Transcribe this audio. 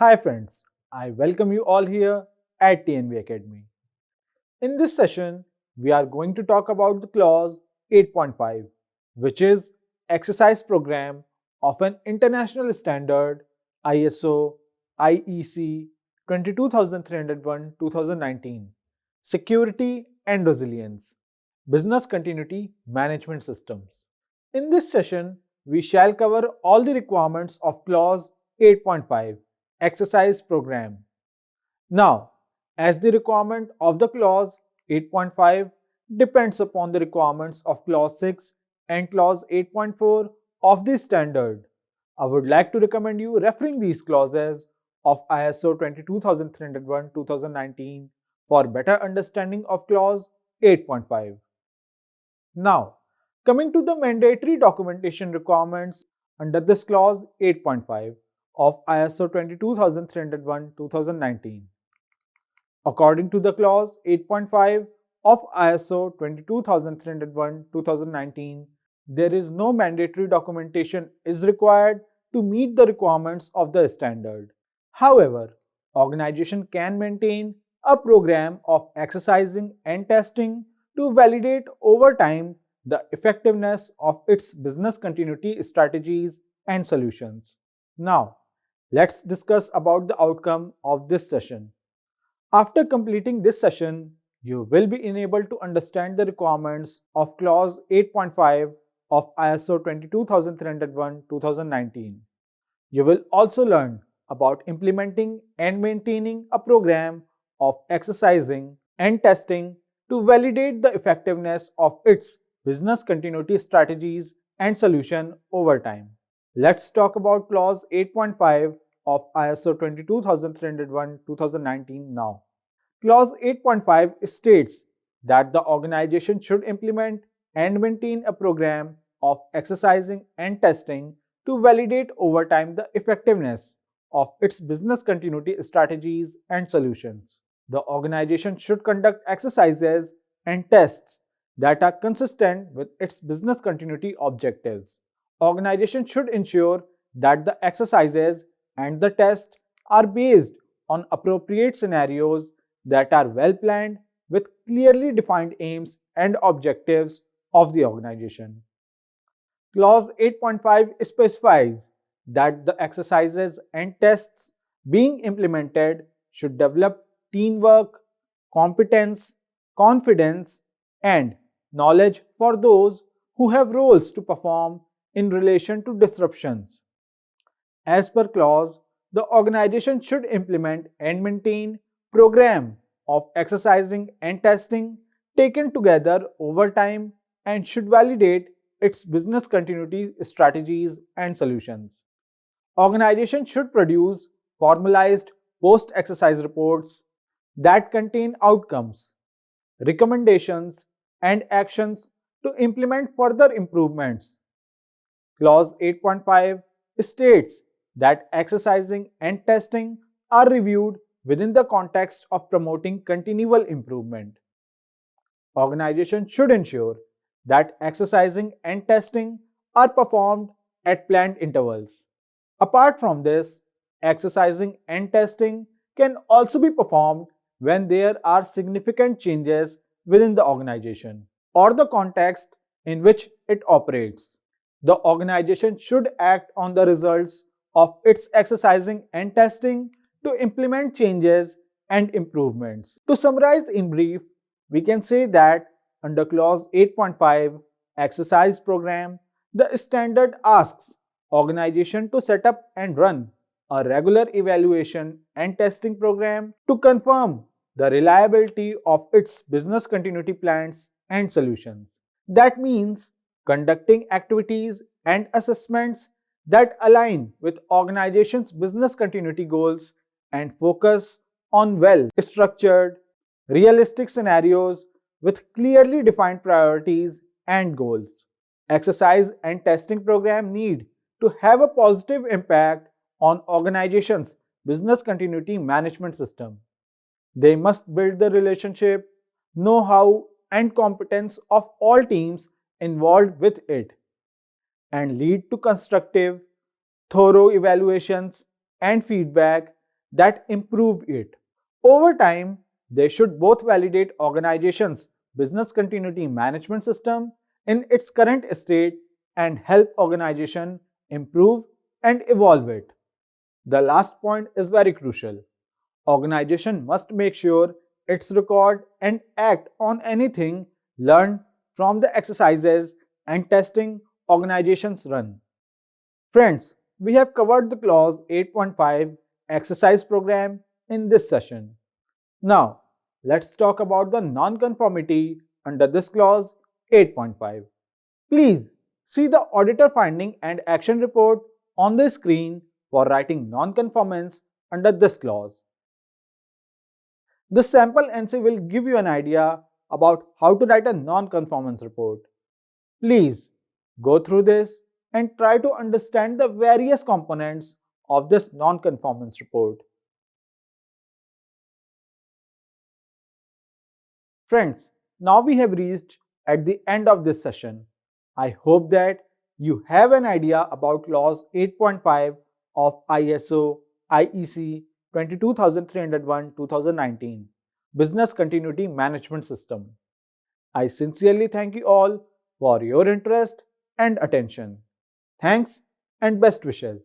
Hi friends, I welcome you all here at TNV Academy. In this session, we are going to talk about the clause 8.5, which is exercise program of an international standard ISO IEC 22301-2019 Security and Resilience Business Continuity Management Systems. In this session, we shall cover all the requirements of clause 8.5 exercise program. Now, as the requirement of the clause 8.5 depends upon the requirements of clause 6 and clause 8.4 of the standard, I would like to recommend you referring these clauses of ISO 22301-2019 for better understanding of clause 8.5. Now, coming to the mandatory documentation requirements under this clause 8.5 of ISO 22301-2019. According to the clause 8.5 of ISO 22301-2019, there is no mandatory documentation is required to meet the requirements of the standard. However, organization can maintain a program of exercising and testing to validate over time the effectiveness of its business continuity strategies and solutions. Now, let's discuss about the outcome of this session. After completing this session, you will be enabled to understand the requirements of clause 8.5 of ISO 22301-2019. You will also learn about implementing and maintaining a program of exercising and testing to validate the effectiveness of its business continuity strategies and solution over time. Let's talk about clause 8.5 of ISO 22301-2019 now. Clause 8.5 states that the organization should implement and maintain a program of exercising and testing to validate over time the effectiveness of its business continuity strategies and solutions. The organization should conduct exercises and tests that are consistent with its business continuity objectives. Organization should ensure that the exercises and the tests are based on appropriate scenarios that are well planned with clearly defined aims and objectives of the organization. Clause 8.5 specifies that the exercises and tests being implemented should develop teamwork, competence, confidence, and knowledge for those who have roles to perform in relation to disruptions. As per clause, the organization should implement and maintain program of exercising and testing taken together over time and should validate its business continuity strategies and solutions. Organization should produce formalized post-exercise reports that contain outcomes, recommendations, and actions to implement further improvements. Clause 8.5 states that exercising and testing are reviewed within the context of promoting continual improvement. Organizations should ensure that exercising and testing are performed at planned intervals. Apart from this, exercising and testing can also be performed when there are significant changes within the organization or the context in which it operates. The organization should act on the results of its exercising and testing to implement changes and improvements. To summarize in brief, we can say that under clause 8.5 exercise program, the standard asks organization to set up and run a regular evaluation and testing program to confirm the reliability of its business continuity plans and solutions. That means conducting activities and assessments that align with organization's business continuity goals and focus on well-structured, realistic scenarios with clearly defined priorities and goals. Exercise and testing program need to have a positive impact on organization's business continuity management system. They must build the relationship, know-how, and competence of all teams involved with it and lead to constructive, thorough evaluations and feedback that improve it. Over time, they should both validate organizations' business continuity management system in its current state and help organization improve and evolve it. The last point is very crucial. Organization must make sure its record and act on anything learned from the exercises and testing organizations run. Friends, we have covered the clause 8.5 exercise program in this session. Now, let's talk about the non-conformity under this clause 8.5. Please see the auditor finding and action report on the screen for writing non-conformance under this clause. This sample NC will give you an idea about how to write a non-conformance report. Please go through this and try to understand the various components of this non-conformance report. Friends, now we have reached at the end of this session. I hope that you have an idea about clause 8.5 of ISO IEC 22301-2019 Business Continuity Management System. I sincerely thank you all for your interest and attention. Thanks and best wishes.